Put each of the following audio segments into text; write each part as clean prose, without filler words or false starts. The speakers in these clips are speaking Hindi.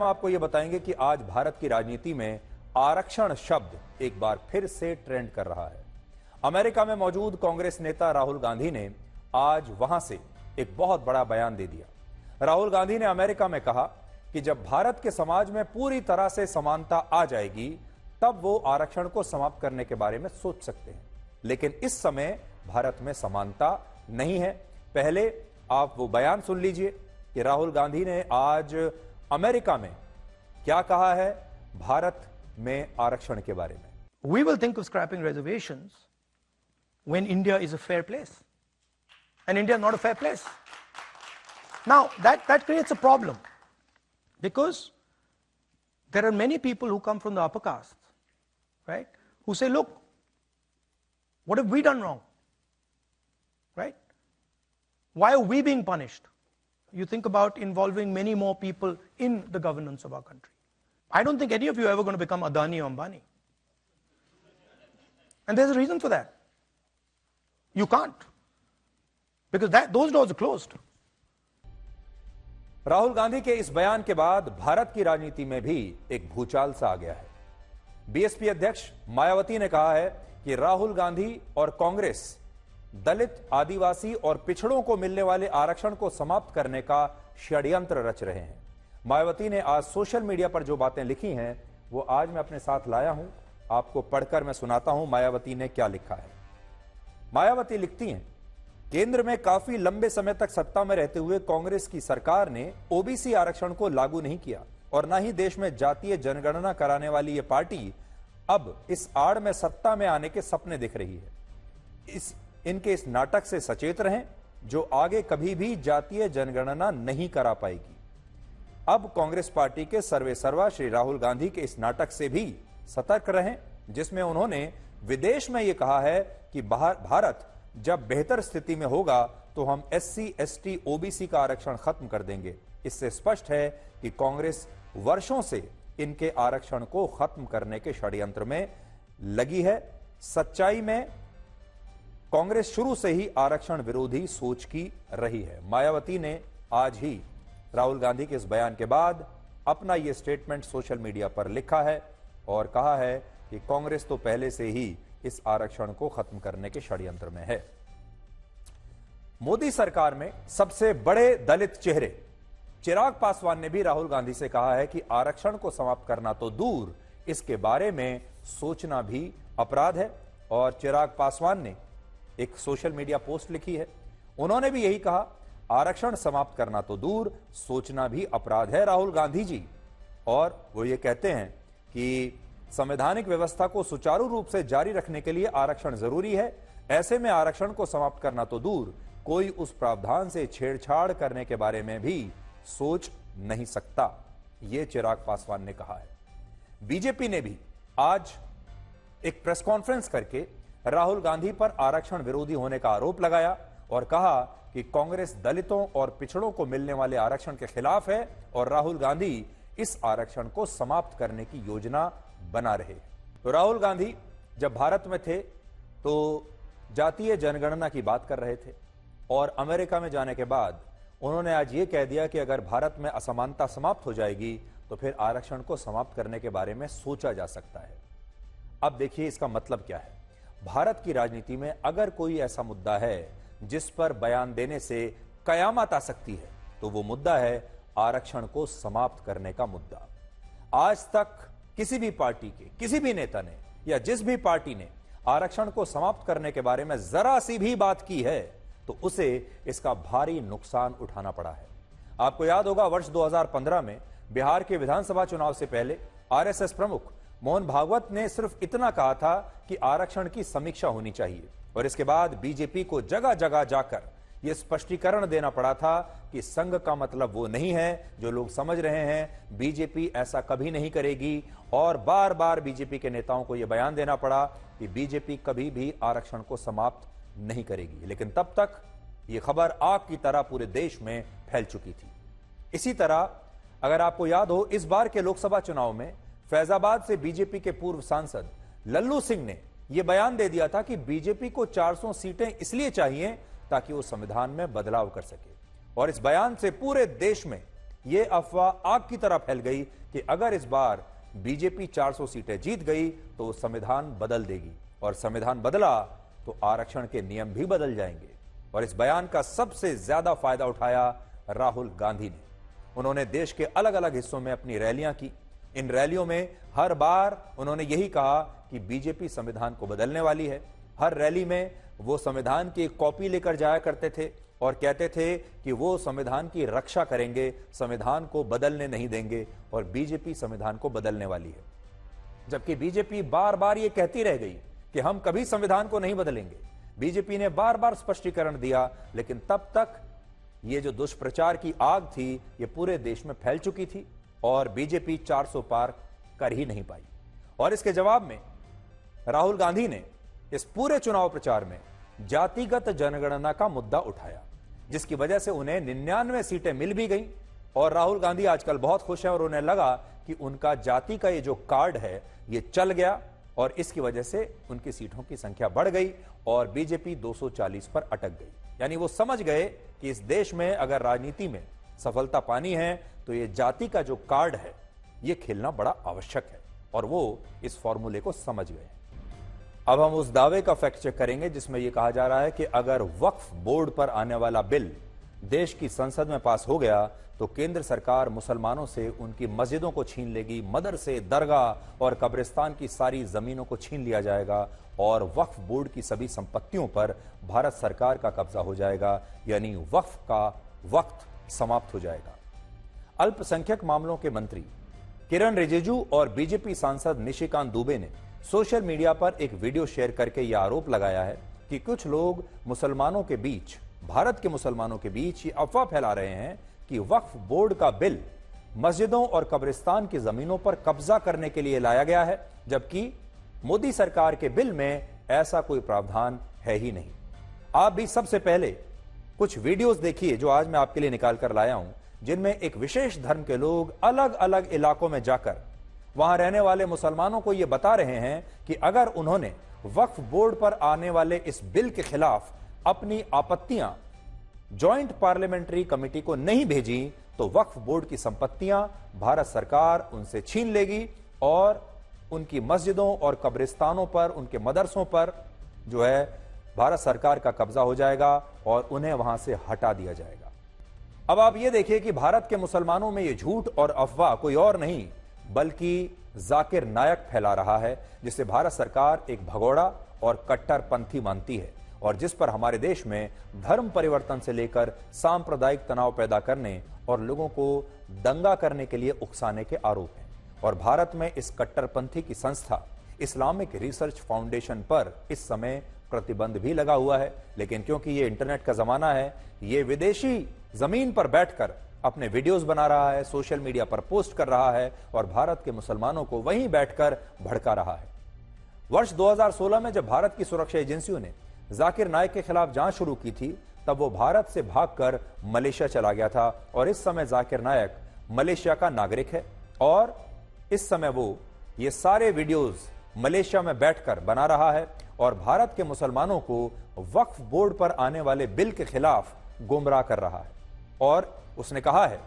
हम आपको यह बताएंगे कि आज भारत की राजनीति में आरक्षण शब्द एक बार फिर से ट्रेंड कर रहा है। अमेरिका में मौजूद कांग्रेस नेता राहुल गांधी ने आज वहां से एक बहुत बड़ा बयान दे दिया। राहुल गांधी ने अमेरिका में कहा कि जब भारत के समाज में पूरी तरह से समानता आ जाएगी तब वो आरक्षण को समाप्त करने के बारे में सोच सकते हैं, लेकिन इस समय भारत में समानता नहीं है। पहले आप वो बयान सुन लीजिए कि राहुल गांधी ने आज अमेरिका में क्या कहा है भारत में आरक्षण के बारे में। We will think of scrapping reservations when India is a fair place. And India is not a fair place. Now, that creates a problem because there are many people who come from the upper caste, right, who say, look, what have we done wrong? Right? Why are we being punished? You think about involving many more people in the governance of our country. I don't think any of you are ever going to become Adani or Ambani. And there's a reason for that. You can't. Because those doors are closed. Rahul Gandhi के इस बयान के बाद भारत की राजनीति में भी एक भूचाल सा आ गया है। बीएसपी अध्यक्ष मायावती ने कहा है कि राहुल गांधी और कांग्रेस दलित, आदिवासी और पिछड़ों को मिलने वाले आरक्षण को समाप्त करने का षड्यंत्र रच रहे हैं। मायावती ने आज सोशल मीडिया पर जो बातें लिखी हैं वो आज मैं अपने साथ लाया हूं, आपको पढ़कर मैं सुनाता हूं मायावती ने क्या लिखा है। मायावती लिखती हैं, केंद्र में काफी लंबे समय तक सत्ता में रहते हुए कांग्रेस की सरकार ने ओबीसी आरक्षण को लागू नहीं किया और न ही देश में जातीय जनगणना कराने वाली यह पार्टी अब इस आड़ में सत्ता में आने के सपने दिख रही है। इनके इस नाटक से सचेत रहें जो आगे कभी भी जातीय जनगणना नहीं करा पाएगी। अब कांग्रेस पार्टी के सर्वेसर्वा श्री राहुल गांधी के इस नाटक से भी सतर्क रहें जिसमें उन्होंने विदेश में यह कहा है कि भारत जब बेहतर स्थिति में होगा तो हम एससी, एसटी, ओबीसी का आरक्षण खत्म कर देंगे। इससे स्पष्ट है कि कांग्रेस वर्षों से इनके आरक्षण को खत्म करने के षड्यंत्र में लगी है। सच्चाई में कांग्रेस शुरू से ही आरक्षण विरोधी सोच की रही है। मायावती ने आज ही राहुल गांधी के इस बयान के बाद अपना यह स्टेटमेंट सोशल मीडिया पर लिखा है और कहा है कि कांग्रेस तो पहले से ही इस आरक्षण को खत्म करने के षड्यंत्र में है। मोदी सरकार में सबसे बड़े दलित चेहरे चिराग पासवान ने भी राहुल गांधी से कहा है कि आरक्षण को समाप्त करना तो दूर, इसके बारे में सोचना भी अपराध है। और चिराग पासवान ने एक सोशल मीडिया पोस्ट लिखी है, उन्होंने भी यही कहा, आरक्षण समाप्त करना तो दूर, सोचना भी अपराध है राहुल गांधी जी। और वो ये कहते हैं कि संवैधानिक व्यवस्था को सुचारू रूप से जारी रखने के लिए आरक्षण जरूरी है। ऐसे में आरक्षण को समाप्त करना तो दूर, कोई उस प्रावधान से छेड़छाड़ करने के बारे में भी सोच नहीं सकता, यह चिराग पासवान ने कहा है। बीजेपी ने भी आज एक प्रेस कॉन्फ्रेंस करके राहुल गांधी पर आरक्षण विरोधी होने का आरोप लगाया और कहा कि कांग्रेस दलितों और पिछड़ों को मिलने वाले आरक्षण के खिलाफ है और राहुल गांधी इस आरक्षण को समाप्त करने की योजना बना रहे। तो राहुल गांधी जब भारत में थे तो जातीय जनगणना की बात कर रहे थे और अमेरिका में जाने के बाद उन्होंने आज यह कह दिया कि अगर भारत में असमानता समाप्त हो जाएगी तो फिर आरक्षण को समाप्त करने के बारे में सोचा जा सकता है। अब देखिए इसका मतलब क्या है। भारत की राजनीति में अगर कोई ऐसा मुद्दा है जिस पर बयान देने से कयामत आ सकती है तो वो मुद्दा है आरक्षण को समाप्त करने का मुद्दा। आज तक किसी भी पार्टी के किसी भी नेता ने या जिस भी पार्टी ने आरक्षण को समाप्त करने के बारे में जरा सी भी बात की है तो उसे इसका भारी नुकसान उठाना पड़ा है। आपको याद होगा वर्ष 2015 में बिहार के विधानसभा चुनाव से पहले आरएसएस प्रमुख मोहन भागवत ने सिर्फ इतना कहा था कि आरक्षण की समीक्षा होनी चाहिए और इसके बाद बीजेपी को जगह जगह जाकर यह स्पष्टीकरण देना पड़ा था कि संघ का मतलब वो नहीं है जो लोग समझ रहे हैं। बीजेपी ऐसा कभी नहीं करेगी और बार बार बीजेपी के नेताओं को यह बयान देना पड़ा कि बीजेपी कभी भी आरक्षण को समाप्त नहीं करेगी। लेकिन तब तक यह खबर आग की तरह पूरे देश में फैल चुकी थी। इसी तरह अगर आपको याद हो इस बार के लोकसभा चुनाव में फैजाबाद से बीजेपी के पूर्व सांसद लल्लू सिंह ने यह बयान दे दिया था कि बीजेपी को 400 सीटें इसलिए चाहिए ताकि वो संविधान में बदलाव कर सके और इस बयान से पूरे देश में यह अफवाह आग की तरह फैल गई कि अगर इस बार बीजेपी 400 सीटें जीत गई तो वो संविधान बदल देगी, और संविधान बदला तो आरक्षण के नियम भी बदल जाएंगे। और इस बयान का सबसे ज्यादा फायदा उठाया राहुल गांधी ने। उन्होंने देश के अलग अलग हिस्सों में अपनी रैलियां की। इन रैलियों में हर बार उन्होंने यही कहा कि बीजेपी संविधान को बदलने वाली है। हर रैली में वो संविधान की एक कॉपी लेकर जाया करते थे और कहते थे कि वो संविधान की रक्षा करेंगे, संविधान को बदलने नहीं देंगे, और बीजेपी संविधान को बदलने वाली है। जबकि बीजेपी बार बार ये कहती रह गई कि हम कभी संविधान को नहीं बदलेंगे। बीजेपी ने बार बार स्पष्टीकरण दिया, लेकिन तब तक ये जो दुष्प्रचार की आग थी ये पूरे देश में फैल चुकी थी और बीजेपी 400 पार कर ही नहीं पाई। और इसके जवाब में राहुल गांधी ने इस पूरे चुनाव प्रचार में जातिगत जनगणना का मुद्दा उठाया, जिसकी वजह से उन्हें 99 सीटें मिल भी गई। और राहुल गांधी आजकल बहुत खुश है और उन्हें लगा कि उनका जाति का ये जो कार्ड है ये चल गया, और इसकी वजह से उनकी सीटों की संख्या बढ़ गई और बीजेपी 240 पर अटक गई। यानी वो समझ गए कि इस देश में अगर राजनीति में सफलता पानी है तो ये जाति का जो कार्ड है ये खेलना बड़ा आवश्यक है, और वो इस फॉर्मूले को समझ गए। अब हम उस दावे का फैक्ट चेक करेंगे जिसमें यह कहा जा रहा है कि अगर वक्फ बोर्ड पर आने वाला बिल देश की संसद में पास हो गया तो केंद्र सरकार मुसलमानों से उनकी मस्जिदों को छीन लेगी, मदरसे, दरगाह और कब्रिस्तान की सारी जमीनों को छीन लिया जाएगा, और वक्फ बोर्ड की सभी संपत्तियों पर भारत सरकार का कब्जा हो जाएगा। यानी वक्फ का वक्त समाप्त हो जाएगा। अल्पसंख्यक मामलों के मंत्री किरण रिजिजू और बीजेपी सांसद निशिकांत दुबे ने सोशल मीडिया पर एक वीडियो शेयर करके यह आरोप लगाया है कि कुछ लोग मुसलमानों के बीच, भारत के मुसलमानों के बीच ये अफवाह फैला रहे हैं कि वक्फ बोर्ड का बिल मस्जिदों और कब्रिस्तान की जमीनों पर कब्जा करने के लिए लाया गया है, जबकि मोदी सरकार के बिल में ऐसा कोई प्रावधान है ही नहीं। आप भी सबसे पहले कुछ वीडियोस देखिए जो आज मैं आपके लिए निकाल कर लाया हूं, जिनमें एक विशेष धर्म के लोग अलग अलग इलाकों में जाकर वहां रहने वाले मुसलमानों को यह बता रहे हैं कि अगर उन्होंने वक्फ बोर्ड पर आने वाले इस बिल के खिलाफ अपनी आपत्तियां जॉइंट पार्लियामेंट्री कमेटी को नहीं भेजी तो वक्फ बोर्ड की संपत्तियां भारत सरकार उनसे छीन लेगी और उनकी मस्जिदों और कब्रिस्तानों पर, उनके मदरसों पर जो है भारत सरकार का कब्जा हो जाएगा और उन्हें वहां से हटा दिया जाएगा। अब आप ये देखिए कि भारत के मुसलमानों में ये झूठ और अफवाह कोई और नहीं बल्कि जाकिर नायक फैला रहा है, जिसे भारत सरकार एक भगोड़ा और कट्टरपंथी मानती है और जिस पर हमारे देश में धर्म परिवर्तन से लेकर सांप्रदायिक तनाव पैदा करने और लोगों को दंगा करने के लिए उकसाने के आरोप हैं। और भारत में इस कट्टरपंथी की संस्था इस्लामिक रिसर्च फाउंडेशन पर इस समय प्रतिबंध भी लगा हुआ है, लेकिन क्योंकि ये इंटरनेट का जमाना है, ये विदेशी जमीन पर बैठकर अपने वीडियोस बना रहा है, सोशल मीडिया पर पोस्ट कर रहा है और भारत के मुसलमानों को वहीं बैठकर भड़का रहा है। वर्ष 2016 में जब भारत की सुरक्षा एजेंसियों ने जाकिर नायक के खिलाफ जांच शुरू की थी, तब वो भारत से भागकर मलेशिया चला गया था और इस समय जाकिर नायक मलेशिया का नागरिक है और इस समय वो ये सारे वीडियोस मलेशिया में बैठकर बना रहा है और भारत के मुसलमानों को वक्फ बोर्ड पर आने वाले बिल के खिलाफ गुमराह कर रहा है। और उसने कहा है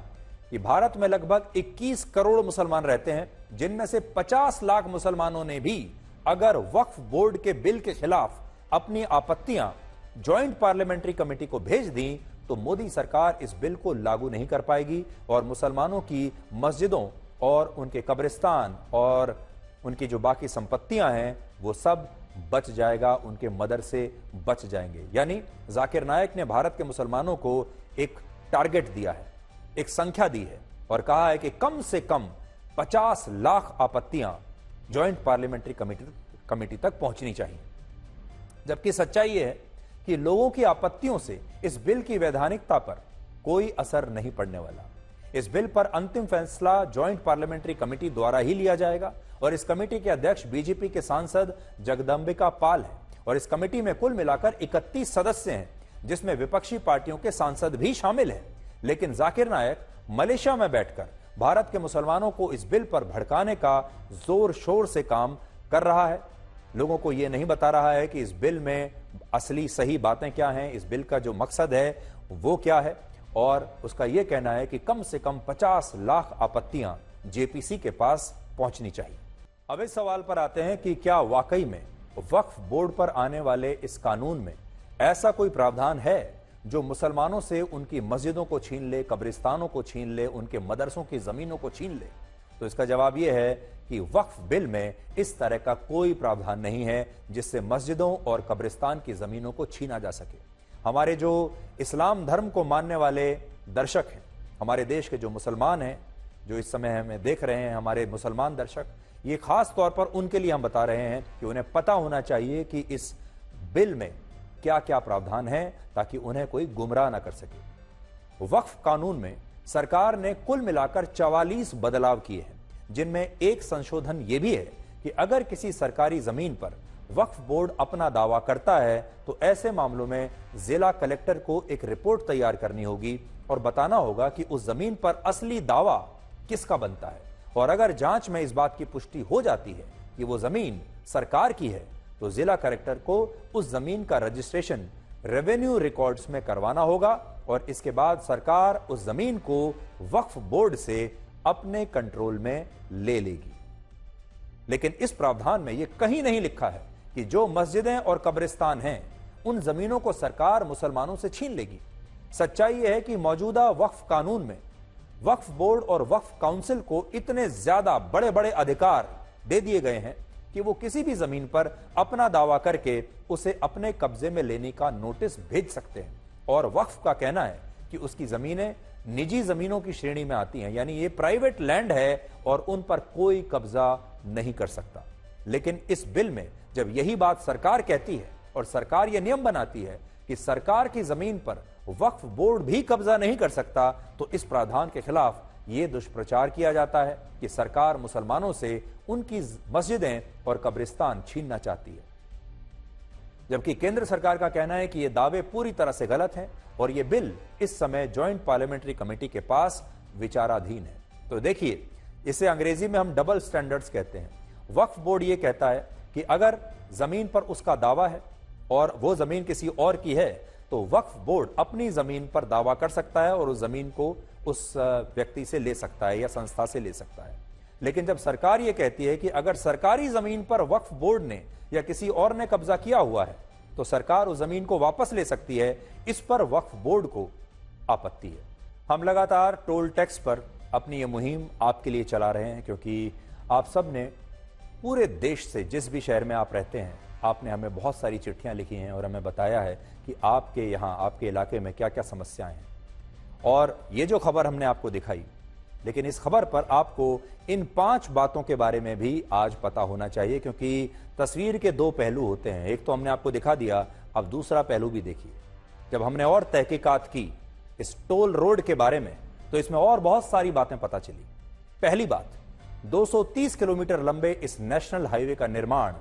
कि भारत में लगभग 21 करोड़ मुसलमान रहते हैं, जिनमें से 50 लाख मुसलमानों ने भी अगर वक्फ बोर्ड के बिल के खिलाफ अपनी आपत्तियां ज्वाइंट पार्लियामेंट्री कमेटी को भेज दी तो मोदी सरकार इस बिल को लागू नहीं कर पाएगी और मुसलमानों की मस्जिदों और उनके कब्रिस्तान और उनकी जो बाकी संपत्तियां हैं वो सब बच जाएगा, उनके मदरसे बच जाएंगे। यानी जाकिर नायक ने भारत के मुसलमानों को एक टारगेट दिया है, एक संख्या दी है और कहा है कि कम से कम 50 लाख आपत्तियां ज्वाइंट पार्लियामेंट्री कमेटी तक पहुंचनी चाहिए। जबकि सच्चाई यह है कि लोगों की आपत्तियों से इस बिल की वैधानिकता पर कोई असर नहीं पड़ने वाला। इस बिल पर अंतिम फैसला ज्वाइंट पार्लियामेंट्री कमेटी द्वारा ही लिया जाएगा और इस कमेटी के अध्यक्ष बीजेपी के सांसद जगदंबिका पाल है और इस कमेटी में कुल मिलाकर 31 सदस्य हैं, जिसमें विपक्षी पार्टियों के सांसद भी शामिल हैं। लेकिन जाकिर नायक मलेशिया में बैठकर भारत के मुसलमानों को इस बिल पर भड़काने का जोर शोर से काम कर रहा है। लोगों को यह नहीं बता रहा है कि इस बिल में असली सही बातें क्या हैं, इस बिल का जो मकसद है वो क्या है और उसका यह कहना है कि कम से कम 50 लाख आपत्तियां जेपीसी के पास पहुंचनी चाहिए। अब इस सवाल पर आते हैं कि क्या वाकई में वक्फ बोर्ड पर आने वाले इस कानून में ऐसा कोई प्रावधान है जो मुसलमानों से उनकी मस्जिदों को छीन ले, कब्रिस्तानों को छीन ले, उनके मदरसों की जमीनों को छीन ले? तो इसका जवाब यह है कि वक्फ बिल में इस तरह का कोई प्रावधान नहीं है जिससे मस्जिदों और कब्रिस्तान की जमीनों को छीना जा सके। हमारे जो इस्लाम धर्म को मानने वाले दर्शक हैं, हमारे देश के जो मुसलमान हैं, जो इस समय हमें देख रहे हैं, हमारे मुसलमान दर्शक, ये खास तौर पर उनके लिए हम बता रहे हैं कि उन्हें पता होना चाहिए कि इस बिल में क्या क्या प्रावधान है ताकि उन्हें कोई गुमराह ना कर सके। वक्फ कानून में सरकार ने कुल मिलाकर 44 बदलाव किए हैं, जिनमें एक संशोधन यह भी है कि अगर किसी सरकारी जमीन पर वक्फ बोर्ड अपना दावा करता है तो ऐसे मामलों में जिला कलेक्टर को एक रिपोर्ट तैयार करनी होगी और बताना होगा कि उस जमीन पर असली दावा किसका बनता है। और अगर जांच में इस बात की पुष्टि हो जाती है कि वो जमीन सरकार की है तो जिला कलेक्टर को उस जमीन का रजिस्ट्रेशन रेवेन्यू रिकॉर्ड्स में करवाना होगा और इसके बाद सरकार उस जमीन को वक्फ बोर्ड से अपने कंट्रोल में ले लेगी। लेकिन इस प्रावधान में यह कहीं नहीं लिखा है कि जो मस्जिदें और कब्रिस्तान हैं उन जमीनों को सरकार मुसलमानों से छीन लेगी। सच्चाई यह है कि मौजूदा वक्फ कानून में वक्फ बोर्ड और वक्फ काउंसिल को इतने ज्यादा बड़े बड़े अधिकार दे दिए गए हैं कि वो किसी भी जमीन पर अपना दावा करके उसे अपने कब्जे में लेने का नोटिस भेज सकते हैं। और वक्फ का कहना है कि उसकी जमीनें निजी जमीनों की श्रेणी में आती हैं, यानी ये प्राइवेट लैंड है और उन पर कोई कब्जा नहीं कर सकता। लेकिन इस बिल में जब यही बात सरकार कहती है और सरकार यह नियम बनाती है कि सरकार की जमीन पर वक्फ बोर्ड भी कब्जा नहीं कर सकता, तो इस प्रावधान के खिलाफ यह दुष्प्रचार किया जाता है कि सरकार मुसलमानों से उनकी मस्जिदें और कब्रिस्तान छीनना चाहती है, जबकि केंद्र सरकार का कहना है कि यह दावे पूरी तरह से गलत हैं और यह बिल इस समय ज्वाइंट पार्लियामेंट्री कमेटी के पास विचाराधीन है। तो देखिए, इसे अंग्रेजी में हम डबल स्टैंडर्ड्स कहते हैं। वक्फ बोर्ड यह कहता है कि अगर जमीन पर उसका दावा है और वो जमीन किसी और की है तो वक्फ बोर्ड अपनी जमीन पर दावा कर सकता है और उस जमीन को उस व्यक्ति से ले सकता है या संस्था से ले सकता है। लेकिन जब सरकार यह कहती है कि अगर सरकारी जमीन पर वक्फ बोर्ड ने या किसी और ने कब्जा किया हुआ है तो सरकार उस जमीन को वापस ले सकती है, इस पर वक्फ बोर्ड को आपत्ति है। हम लगातार टोल टैक्स पर अपनी ये मुहिम आपके लिए चला रहे हैं क्योंकि आप सब ने पूरे देश से, जिस भी शहर में आप रहते हैं, आपने हमें बहुत सारी चिट्ठियां लिखी हैं और हमें बताया है कि आपके यहाँ, आपके इलाके में क्या क्या समस्याएं हैं। और ये जो खबर हमने आपको दिखाई, लेकिन इस खबर पर आपको इन 5 बातों के बारे में भी आज पता होना चाहिए, क्योंकि तस्वीर के 2 पहलू होते हैं। एक तो हमने आपको दिखा दिया, अब दूसरा पहलू भी देखिए। जब हमने और तहकीकात की इस टोल रोड के बारे में तो इसमें और बहुत सारी बातें पता चली। पहली बात, 230 किलोमीटर लंबे इस नेशनल हाईवे का निर्माण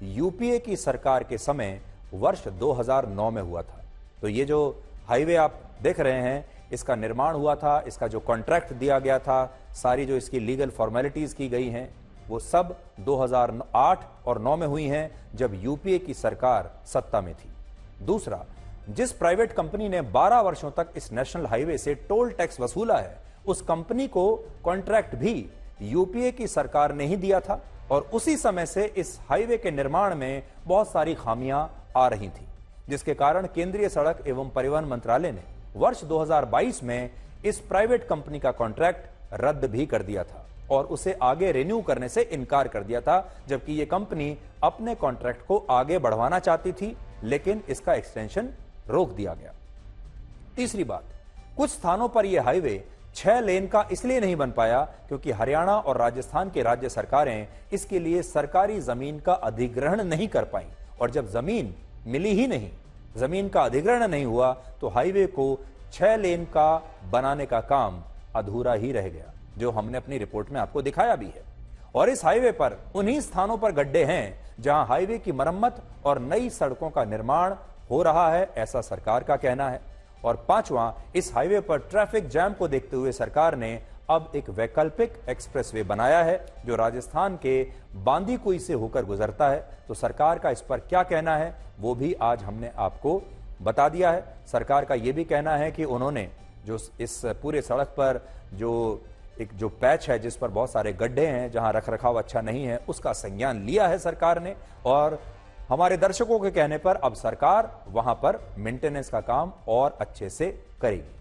यूपीए की सरकार के समय वर्ष 2009 में हुआ था। तो ये जो हाईवे आप देख रहे हैं, इसका निर्माण हुआ था, इसका जो कॉन्ट्रैक्ट दिया गया था, सारी जो इसकी लीगल फॉर्मेलिटीज की गई हैं, वो सब 2008 और 9 में हुई हैं, जब यूपीए की सरकार सत्ता में थी। दूसरा, जिस प्राइवेट कंपनी ने 12 वर्षों तक इस नेशनल हाईवे से टोल टैक्स वसूला है, उस कंपनी को कॉन्ट्रैक्ट भी यूपीए की सरकार ने ही दिया था और उसी समय से इस हाईवे के निर्माण में बहुत सारी खामियां आ रही थी, जिसके कारण केंद्रीय सड़क एवं परिवहन मंत्रालय ने वर्ष 2022 में इस प्राइवेट कंपनी का कॉन्ट्रैक्ट रद्द भी कर दिया था और उसे आगे रिन्यू करने से इनकार कर दिया था, जबकि यह कंपनी अपने कॉन्ट्रैक्ट को आगे बढ़वाना चाहती थी, लेकिन इसका एक्सटेंशन रोक दिया गया। तीसरी बात, कुछ स्थानों पर यह हाईवे 6 लेन का इसलिए नहीं बन पाया क्योंकि हरियाणा और राजस्थान की राज्य सरकारें इसके लिए सरकारी जमीन का अधिग्रहण नहीं कर पाई और जब जमीन मिली ही नहीं, जमीन का अधिग्रहण नहीं हुआ, तो हाईवे को 6 लेन का बनाने का काम अधूरा ही रह गया, जो हमने अपनी रिपोर्ट में आपको दिखाया भी है। और इस हाईवे पर उन्हीं स्थानों पर गड्ढे हैं जहां हाईवे की मरम्मत और नई सड़कों का निर्माण हो रहा है, ऐसा सरकार का कहना है। और पांचवां, इस हाईवे पर ट्रैफिक जैम को देखते हुए सरकार ने अब एक वैकल्पिक एक्सप्रेसवे बनाया है जो राजस्थान के बांदीकुई से होकर गुजरता है। तो सरकार का इस पर क्या कहना है वो भी आज हमने आपको बता दिया है। सरकार का यह भी कहना है कि उन्होंने जो इस पूरे सड़क पर जो पैच है जिस पर बहुत सारे गड्ढे हैं, जहां रखरखाव अच्छा नहीं है, उसका संज्ञान लिया है सरकार ने। और हमारे दर्शकों के कहने पर अब सरकार वहां पर मेंटेनेंस का काम और अच्छे से करेगी।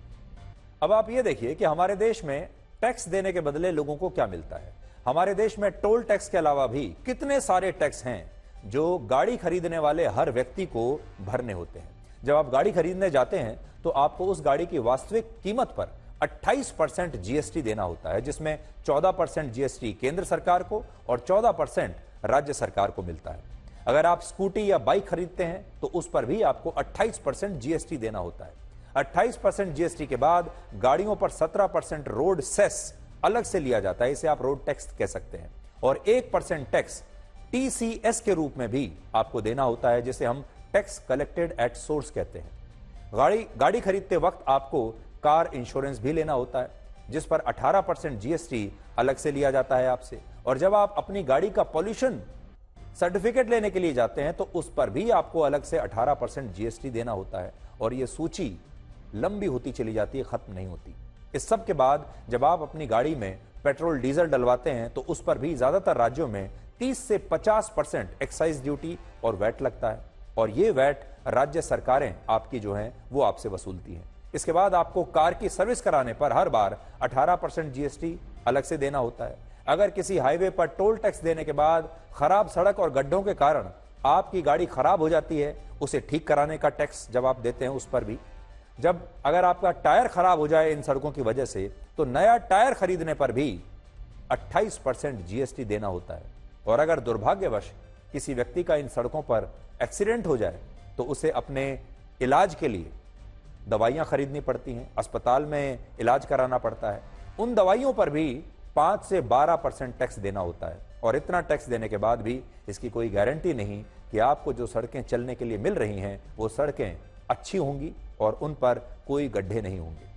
अब आप ये देखिए कि हमारे देश में टैक्स देने के बदले लोगों को क्या मिलता है। हमारे देश में टोल टैक्स के अलावा भी कितने सारे टैक्स हैं जो गाड़ी खरीदने वाले हर व्यक्ति को भरने होते हैं। जब आप गाड़ी खरीदने जाते हैं तो आपको उस गाड़ी की वास्तविक कीमत पर 28% जीएसटी देना होता है, जिसमें 14% जीएसटी केंद्र सरकार को और 14% राज्य सरकार को मिलता है। अगर आप स्कूटी या बाइक खरीदते हैं तो उस पर भी आपको 28% जीएसटी देना होता है। 28% जीएसटी के बाद गाड़ियों पर 17% रोड सेस अलग से लिया जाता है, इसे आप रोड टैक्स कह सकते हैं। और 1% टैक्स टीसीएस के रूप में भी आपको देना होता है, जिसे हम टैक्स कलेक्टेड एट सोर्स कहते हैं। गाड़ी खरीदते वक्त आपको कार इंश्योरेंस भी लेना होता है, जिस पर 18% जीएसटी अलग से लिया जाता है आपसे। और जब आप अपनी गाड़ी का पॉल्यूशन सर्टिफिकेट लेने के लिए जाते हैं तो उस पर भी आपको अलग से 18% जीएसटी देना होता है। और यह सूची लंबी होती चली जाती है, खत्म नहीं होती। इस सब के बाद जब आप अपनी गाड़ी में पेट्रोल डीजल डलवाते हैं तो उस पर भी ज्यादातर राज्यों में 30 से 50% एक्साइज ड्यूटी और वैट लगता है। और ये वैट राज्य सरकारें आपकी जो हैं वो आपसे वसूलती हैं। इसके बाद आपको कार की सर्विस कराने पर हर बार 18% जीएसटी अलग से देना होता है। अगर किसी हाईवे पर टोल टैक्स देने के बाद खराब सड़क और गड्ढों के कारण आपकी गाड़ी खराब हो जाती है, उसे ठीक कराने का टैक्स जब आप देते हैं उस पर भी। अगर आपका टायर खराब हो जाए इन सड़कों की वजह से तो नया टायर खरीदने पर भी 28% जीएसटी देना होता है। और अगर दुर्भाग्यवश किसी व्यक्ति का इन सड़कों पर एक्सीडेंट हो जाए तो उसे अपने इलाज के लिए दवाइयां खरीदनी पड़ती हैं, अस्पताल में इलाज कराना पड़ता है। उन दवाइयों पर भी 5 से 12% टैक्स देना होता है। और इतना टैक्स देने के बाद भी इसकी कोई गारंटी नहीं कि आपको जो सड़कें चलने के लिए मिल रही हैं वो सड़कें अच्छी होंगी और उन पर कोई गड्ढे नहीं होंगे।